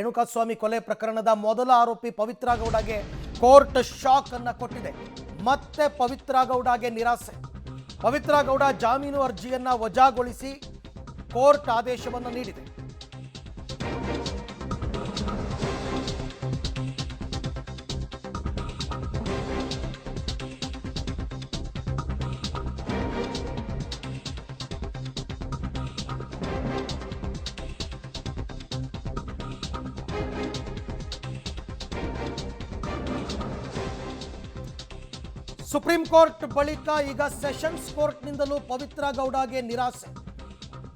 ರೇಣುಕಾಸ್ವಾಮಿ ಕೊಲೆ ಪ್ರಕರಣದ ಮೊದಲ ಆರೋಪಿ ಪವಿತ್ರ ಗೌಡಗೆ ಕೋರ್ಟ್ ಶಾಕ್ ಅನ್ನು ಕೊಟ್ಟಿದೆ. ಮತ್ತೆ ಪವಿತ್ರ ಗೌಡಗೆ ನಿರಾಸೆ. ಪವಿತ್ರ ಗೌಡ ಜಾಮೀನು ಅರ್ಜಿಯನ್ನ ವಜಾಗೊಳಿಸಿ ಕೋರ್ಟ್ ಆದೇಶವನ್ನು ನೀಡಿದೆ. ಸುಪ್ರೀಂ ಕೋರ್ಟ್ ಬಳಿಕ ಈಗ ಸೆಷನ್ಸ್ ಕೋರ್ಟ್ನಿಂದಲೂ ಪವಿತ್ರ ಗೌಡಗೆ ನಿರಾಸೆ.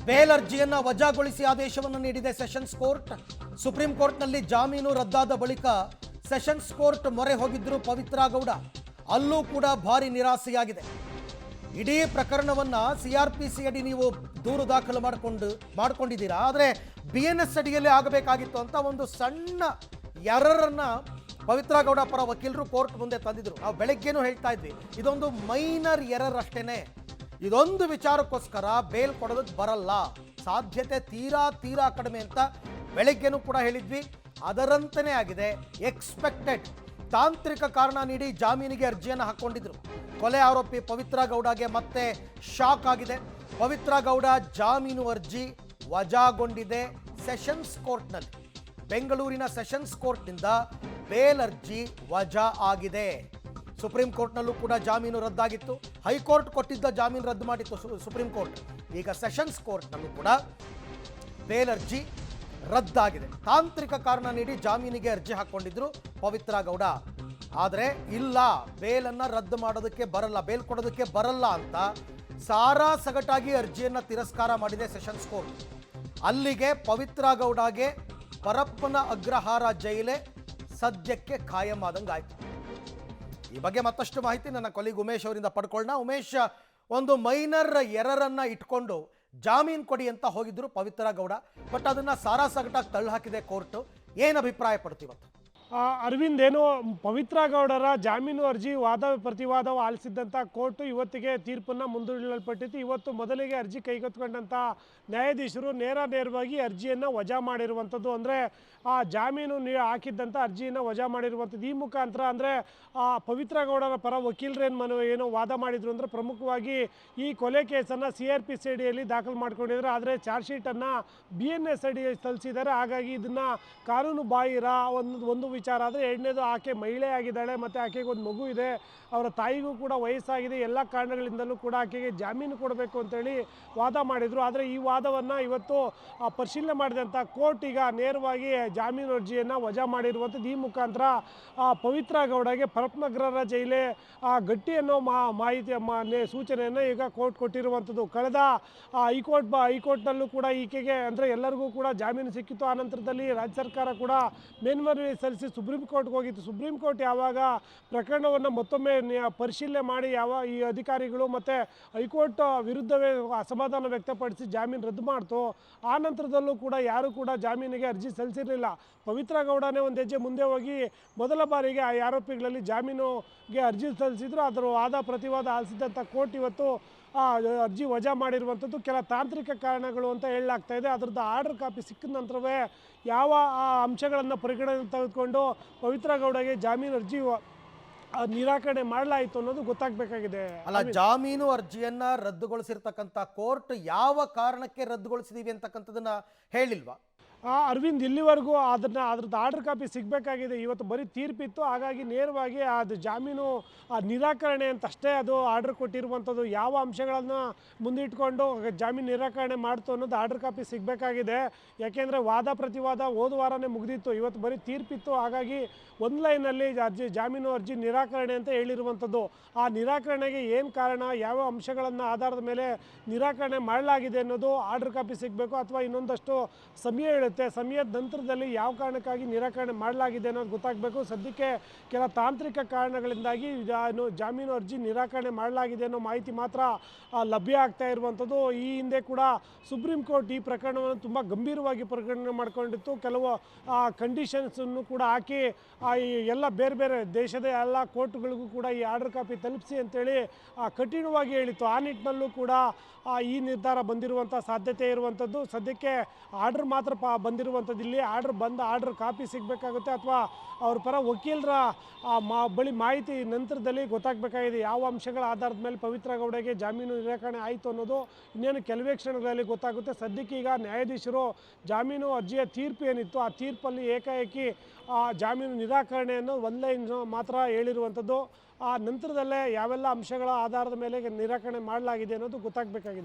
ಬೇಲ್ ಅರ್ಜಿಯನ್ನು ವಜಾಗೊಳಿಸಿ ಆದೇಶವನ್ನು ನೀಡಿದೆ ಸೆಷನ್ಸ್ ಕೋರ್ಟ್. ಸುಪ್ರೀಂ ಕೋರ್ಟ್ನಲ್ಲಿ ಜಾಮೀನು ರದ್ದಾದ ಬಳಿಕ ಸೆಷನ್ಸ್ ಕೋರ್ಟ್ ಮೊರೆ ಹೋಗಿದ್ರು ಪವಿತ್ರ ಗೌಡ. ಅಲ್ಲೂ ಕೂಡ ಭಾರಿ ನಿರಾಸೆಯಾಗಿದೆ. ಇಡೀ ಪ್ರಕರಣವನ್ನ CRPC ಅಡಿ ನೀವು ದೂರು ದಾಖಲು ಮಾಡ್ಕೊಂಡಿದ್ದೀರಾ, ಆದರೆ BNS ಅಡಿಯಲ್ಲಿ ಆಗಬೇಕಾಗಿತ್ತು ಅಂತ ಒಂದು ಸಣ್ಣ ಎರರನ್ನ ಪವಿತ್ರ ಗೌಡ ಪರ ವಕೀಲರು ಕೋರ್ಟ್ ಮುಂದೆ ತಂದಿದ್ರು. ನಾವು ಬೆಳಗ್ಗೆನೂ ಹೇಳ್ತಾ ಇದ್ವಿ, ಇದೊಂದು ಮೈನರ್ ಎರರ್ ಅಷ್ಟೇನೆ, ಇದೊಂದು ವಿಚಾರಕ್ಕೋಸ್ಕರ ಬೇಲ್ ಕೊಡೋದಕ್ಕೆ ಬರಲ್ಲ, ಸಾಧ್ಯತೆ ತೀರಾ ಕಡಿಮೆ ಅಂತ ಬೆಳಗ್ಗೆನೂ ಕೂಡ ಹೇಳಿದ್ವಿ. ಅದರಂತೆಯೇ ಆಗಿದೆ. ಎಕ್ಸ್ಪೆಕ್ಟೆಡ್ ತಾಂತ್ರಿಕ ಕಾರಣ ನೀಡಿ ಜಾಮೀನಿಗೆ ಅರ್ಜಿಯನ್ನು ಹಾಕೊಂಡಿದ್ರು. ಕೊಲೆ ಆರೋಪಿ ಪವಿತ್ರ ಗೌಡಗೆ ಮತ್ತೆ ಶಾಕ್ ಆಗಿದೆ. ಪವಿತ್ರ ಗೌಡ ಜಾಮೀನು ಅರ್ಜಿ ವಜಾಗೊಂಡಿದೆ ಸೆಷನ್ಸ್ ಕೋರ್ಟ್ನಲ್ಲಿ. ಬೆಂಗಳೂರಿನ ಸೆಷನ್ಸ್ ಕೋರ್ಟ್ನಿಂದ ಬೇಲ್ ಅರ್ಜಿ ವಜಾ ಆಗಿದೆ. ಸುಪ್ರೀಂ ಕೋರ್ಟ್ನಲ್ಲೂ ಕೂಡ ಜಾಮೀನು ರದ್ದಾಗಿತ್ತು. ಹೈಕೋರ್ಟ್ ಕೊಟ್ಟಿದ್ದ ಜಾಮೀನು ರದ್ದು ಮಾಡಿತ್ತು ಸುಪ್ರೀಂ ಕೋರ್ಟ್. ಈಗ ಸೆಷನ್ಸ್ ಕೋರ್ಟ್ನಲ್ಲೂ ಕೂಡ ಬೇಲ್ ಅರ್ಜಿ ರದ್ದಾಗಿದೆ. ತಾಂತ್ರಿಕ ಕಾರಣ ನೀಡಿ ಜಾಮೀನಿಗೆ ಅರ್ಜಿ ಹಾಕೊಂಡಿದ್ರು ಪವಿತ್ರ ಗೌಡ. ಆದರೆ ಇಲ್ಲ, ಬೇಲನ್ನು ರದ್ದು ಮಾಡೋದಕ್ಕೆ ಬರಲ್ಲ, ಬೇಲ್ ಕೊಡೋದಕ್ಕೆ ಬರಲ್ಲ ಅಂತ ಸಾರಾಸಗಟಾಗಿ ಅರ್ಜಿಯನ್ನು ತಿರಸ್ಕಾರ ಮಾಡಿದೆ ಸೆಷನ್ಸ್ ಕೋರ್ಟ್. ಅಲ್ಲಿಗೆ ಪವಿತ್ರ ಗೌಡಗೆ ಪರಪ್ಪನ ಅಗ್ರಹಾರ ಜೈಲೇ ಸದ್ಯಕ್ಕೆ ಖಾಯಂ ಆದಂಗಾಯ್ತು. ಈ ಬಗ್ಗೆ ಮತ್ತಷ್ಟು ಮಾಹಿತಿ ನನ್ನ ಕೊಲೀಗ್ ಉಮೇಶ್ ಅವರಿಂದ ಪಡ್ಕೊಳ್ಳೋಣ. ಉಮೇಶ್, ಒಂದು ಮೈನರ್ ಎರರನ್ನ ಇಟ್ಕೊಂಡು ಜಾಮೀನು ಕೊಡಿ ಅಂತ ಹೋಗಿದ್ರು ಪವಿತ್ರ ಗೌಡ, ಬಟ್ ಅದನ್ನ ಸಾರಾಸಗಟಾಗಿ ತಳ್ಳಿ ಹಾಕಿದೆ ಕೋರ್ಟ್. ಏನು ಅಭಿಪ್ರಾಯ ಪಡ್ತೀವತ್ತು? ಅರವಿಂದ್, ಏನು ಪವಿತ್ರ ಗೌಡರ ಜಾಮೀನು ಅರ್ಜಿ ವಾದ ಪ್ರತಿವಾದವು ಆಲಿಸಿದ್ದಂಥ ಕೋರ್ಟು ಇವತ್ತಿಗೆ ತೀರ್ಪನ್ನು ಮುಂದೂಡಲ್ಪಟ್ಟಿತ್ತು. ಇವತ್ತು ಮೊದಲಿಗೆ ಅರ್ಜಿ ಕೈಗೆತ್ತಿಕೊಂಡಂಥ ನ್ಯಾಯಾಧೀಶರು ನೇರವಾಗಿ ಅರ್ಜಿಯನ್ನು ವಜಾ ಮಾಡಿರುವಂಥದ್ದು. ಅಂದರೆ ಆ ಜಾಮೀನು ಹಾಕಿದ್ದಂಥ ಅರ್ಜಿಯನ್ನು ವಜಾ ಮಾಡಿರುವಂಥದ್ದು. ಈ ಮುಖಾಂತರ ಅಂದರೆ ಪವಿತ್ರ ಗೌಡರ ಪರ ವಕೀಲರೇನು ಏನೋ ವಾದ ಮಾಡಿದರು ಅಂದರೆ, ಪ್ರಮುಖವಾಗಿ ಈ ಕೊಲೆ ಕೇಸನ್ನು CRPC ಅಡಿಯಲ್ಲಿ ದಾಖಲು ಮಾಡ್ಕೊಂಡಿದ್ದಾರೆ, ಆದರೆ ಚಾರ್ಜ್ ಶೀಟನ್ನು BNS ಅಡಿ ಸಲ್ಲಿಸಿದ್ದಾರೆ. ಹಾಗಾಗಿ ಇದನ್ನು ಕಾನೂನು ಬಾಹಿರ ಒಂದು ವಿಚಾರ. ಆದರೆ ಎರಡನೇದು, ಆಕೆ ಮಹಿಳೆ ಆಗಿದ್ದಾಳೆ ಮತ್ತು ಆಕೆಗೆ ಒಂದು ಮಗು ಇದೆ, ಅವರ ತಾಯಿಗೂ ಕೂಡ ವಯಸ್ಸಾಗಿದೆ, ಎಲ್ಲ ಕಾರಣಗಳಿಂದಲೂ ಕೂಡ ಆಕೆಗೆ ಜಾಮೀನು ಕೊಡಬೇಕು ಅಂತೇಳಿ ವಾದ ಮಾಡಿದರು. ಆದರೆ ಈ ವಾದವನ್ನು ಇವತ್ತು ಪರಿಶೀಲನೆ ಮಾಡಿದಂಥ ಕೋರ್ಟ್ ಈಗ ನೇರವಾಗಿ ಜಾಮೀನು ಅರ್ಜಿಯನ್ನು ವಜಾ ಮಾಡಿರುವಂಥದ್ದು. ಈ ಮುಖಾಂತರ ಪವಿತ್ರ ಗೌಡಗೆ ಪರಪ್ಪನಗ್ರಹಾರ ಜೈಲೇ ಗಟ್ಟಿ ಅನ್ನೋ ಮಾಹಿತಿ ಸೂಚನೆಯನ್ನು ಈಗ ಕೋರ್ಟ್ ಕೊಟ್ಟಿರುವಂಥದ್ದು. ಕಳೆದ ಹೈಕೋರ್ಟ್ನಲ್ಲೂ ಕೂಡ ಈಕೆಗೆ ಅಂದರೆ ಎಲ್ಲರಿಗೂ ಕೂಡ ಜಾಮೀನು ಸಿಕ್ಕಿತ್ತು. ಆ ನಂತರದಲ್ಲಿ ರಾಜ್ಯ ಸರ್ಕಾರ ಕೂಡ ಮೇಲ್ಮನವಿ ಸಲ್ಲಿಸಿ ಸುಪ್ರೀಂ ಕೋರ್ಟ್ಗೆ ಹೋಗಿತ್ತು. ಸುಪ್ರೀಂ ಕೋರ್ಟ್ ಯಾವಾಗ ಪ್ರಕರಣವನ್ನು ಮತ್ತೊಮ್ಮೆ ಪರಿಶೀಲನೆ ಮಾಡಿ ಈ ಅಧಿಕಾರಿಗಳು ಮತ್ತು ಹೈಕೋರ್ಟ್ ವಿರುದ್ಧವೇ ಅಸಮಾಧಾನ ವ್ಯಕ್ತಪಡಿಸಿ ಜಾಮೀನು ರದ್ದು ಮಾಡ್ತು, ಆ ನಂತರದಲ್ಲೂ ಕೂಡ ಯಾರು ಕೂಡ ಜಾಮೀನಿಗೆ ಅರ್ಜಿ ಸಲ್ಲಿಸಿರಲಿಲ್ಲ. ಪವಿತ್ರ ಗೌಡನೇ ಒಂದು ಹೆಜ್ಜೆ ಮುಂದೆ ಹೋಗಿ ಮೊದಲ ಬಾರಿಗೆ ಆ ಆರೋಪಿಗಳಲ್ಲಿ ಜಾಮೀನುಗೆ ಅರ್ಜಿ ಸಲ್ಲಿಸಿದ್ರು. ಅದರ ವಾದ ಪ್ರತಿವಾದ ಆಲಿಸಿದಂಥ ಕೋರ್ಟ್ ಇವತ್ತು ಅರ್ಜಿ ವಜಾ ಮಾಡಿರುವಂಥದ್ದು. ಕೆಲ ತಾಂತ್ರಿಕ ಕಾರಣಗಳು ಅಂತ ಹೇಳಲಾಗ್ತಾ ಇದೆ. ಅದರದ್ದು ಆರ್ಡರ್ ಕಾಪಿ ಸಿಕ್ಕಿದ ನಂತರವೇ ಯಾವ ಅಂಶಗಳನ್ನು ಪರಿಗಣನೆ ತೆಗೆದುಕೊಂಡು ಪವಿತ್ರ ಗೌಡಗೆ ಜಾಮೀನು ಅರ್ಜಿ ನಿರಾಕರಣೆ ಮಾಡಲಾಯಿತು ಅನ್ನೋದು ಗೊತ್ತಾಗಬೇಕಾಗಿದೆ. ಅಲ್ಲ, ಜಾಮೀನು ಅರ್ಜಿಯನ್ನ ರದ್ದುಗೊಳಿಸಿರ್ತಕ್ಕಂಥ ಕೋರ್ಟ್ ಯಾವ ಕಾರಣಕ್ಕೆ ರದ್ದುಗೊಳಿಸಿದೀವಿ ಅಂತಕ್ಕಂಥದನ್ನ ಹೇಳಿಲ್ವಾ? ಅರವಿಂದ್, ಇಲ್ಲಿವರೆಗೂ ಅದ್ರದ್ದು ಆರ್ಡರ್ ಕಾಪಿ ಸಿಗಬೇಕಾಗಿದೆ. ಇವತ್ತು ಬರೀ ತೀರ್ಪಿತ್ತು, ಹಾಗಾಗಿ ನೇರವಾಗಿ ಅದು ಜಾಮೀನು ನಿರಾಕರಣೆ ಅಂತ ಅಷ್ಟೇ ಅದು ಆರ್ಡರ್ ಕೊಟ್ಟಿರುವಂಥದ್ದು. ಯಾವ ಅಂಶಗಳನ್ನು ಮುಂದಿಟ್ಕೊಂಡು ಜಾಮೀನು ನಿರಾಕರಣೆ ಮಾಡ್ತು ಅನ್ನೋದು ಆರ್ಡರ್ ಕಾಪಿ ಸಿಗಬೇಕಾಗಿದೆ. ಯಾಕೆಂದರೆ ವಾದ ಪ್ರತಿವಾದ ಹೋದ ವಾರನೇ ಮುಗಿದಿತ್ತು, ಇವತ್ತು ಬರೀ ತೀರ್ಪಿತ್ತು. ಹಾಗಾಗಿ ಒಂದು ಲೈನಲ್ಲಿ ಜಾಮೀನು ಅರ್ಜಿ ನಿರಾಕರಣೆ ಅಂತ ಹೇಳಿರುವಂಥದ್ದು. ಆ ನಿರಾಕರಣೆಗೆ ಏನು ಕಾರಣ, ಯಾವ ಅಂಶಗಳನ್ನು ಆಧಾರದ ಮೇಲೆ ನಿರಾಕರಣೆ ಮಾಡಲಾಗಿದೆ ಅನ್ನೋದು ಆರ್ಡರ್ ಕಾಪಿ ಸಿಗಬೇಕು, ಅಥವಾ ಇನ್ನೊಂದಷ್ಟು ಸಮಯ ಹೇಳುತ್ತೆ. ಸಮಯದ ನಂತರದಲ್ಲಿ ಯಾವ ಕಾರಣಕ್ಕಾಗಿ ನಿರಾಕರಣೆ ಮಾಡಲಾಗಿದೆ ಅನ್ನೋದು ಗೊತ್ತಾಗಬೇಕು. ಸದ್ಯಕ್ಕೆ ಕೆಲ ತಾಂತ್ರಿಕ ಕಾರಣಗಳಿಂದಾಗಿ ಜಾಮೀನು ಅರ್ಜಿ ನಿರಾಕರಣೆ ಮಾಡಲಾಗಿದೆ ಅನ್ನೋ ಮಾಹಿತಿ ಮಾತ್ರ ಲಭ್ಯ ಆಗ್ತಾ ಇರುವಂಥದ್ದು. ಈ ಹಿಂದೆ ಕೂಡ ಸುಪ್ರೀಂ ಕೋರ್ಟ್ ಈ ಪ್ರಕರಣವನ್ನು ತುಂಬ ಗಂಭೀರವಾಗಿ ಪರಿಗಣನೆ ಮಾಡಿಕೊಂಡಿತ್ತು. ಕೆಲವು ಕಂಡೀಷನ್ಸನ್ನು ಕೂಡ ಹಾಕಿ ಎಲ್ಲ ಬೇರೆ ದೇಶದ ಎಲ್ಲ ಕೋರ್ಟ್ಗಳಿಗೂ ಕೂಡ ಈ ಆರ್ಡರ್ ಕಾಪಿ ತಲುಪಿಸಿ ಅಂತೇಳಿ ಕಠಿಣವಾಗಿ ಹೇಳಿತ್ತು. ಆ ನಿಟ್ಟಿನಲ್ಲೂ ಕೂಡ ಈ ನಿರ್ಧಾರ ಬಂದಿರುವಂಥ ಸಾಧ್ಯತೆ ಇರುವಂಥದ್ದು. ಸದ್ಯಕ್ಕೆ ಆರ್ಡರ್ ಮಾತ್ರ ಬಂದಿರುವಂಥದ್ದು. ಇಲ್ಲಿ ಆರ್ಡರ್ ಕಾಪಿ ಸಿಗಬೇಕಾಗುತ್ತೆ ಅಥವಾ ಅವ್ರ ಪರ ವಕೀಲರ ಬಳಿ ಮಾಹಿತಿ ನಂತರದಲ್ಲಿ ಗೊತ್ತಾಗಬೇಕಾಗಿದೆ. ಯಾವ ಅಂಶಗಳ ಆಧಾರದ ಮೇಲೆ ಪವಿತ್ರ ಗೌಡಗೆ ಜಾಮೀನು ನಿರಾಕರಣೆ ಆಯಿತು ಅನ್ನೋದು ಇನ್ನೇನು ಕೆಲವೇ ಕ್ಷಣಗಳಲ್ಲಿ ಗೊತ್ತಾಗುತ್ತೆ. ಸದ್ಯಕ್ಕೆ ಈಗ ನ್ಯಾಯಾಧೀಶರು ಜಾಮೀನು ಅರ್ಜಿಯ ತೀರ್ಪು ಏನಿತ್ತು ಆ ತೀರ್ಪಲ್ಲಿ ಏಕಾಏಕಿ ಜಾಮೀನು ನಿರಾಕರಣೆಯನ್ನು ಒಂದು ಲೈನ್ ಮಾತ್ರ ಹೇಳಿರುವಂಥದ್ದು. ಆ ನಂತರದಲ್ಲೇ ಯಾವೆಲ್ಲ ಅಂಶಗಳ ಆಧಾರದ ಮೇಲೆ ನಿರಾಕರಣೆ ಮಾಡಲಾಗಿದೆ ಅನ್ನೋದು ಗೊತ್ತಾಗಬೇಕಾಗಿದೆ.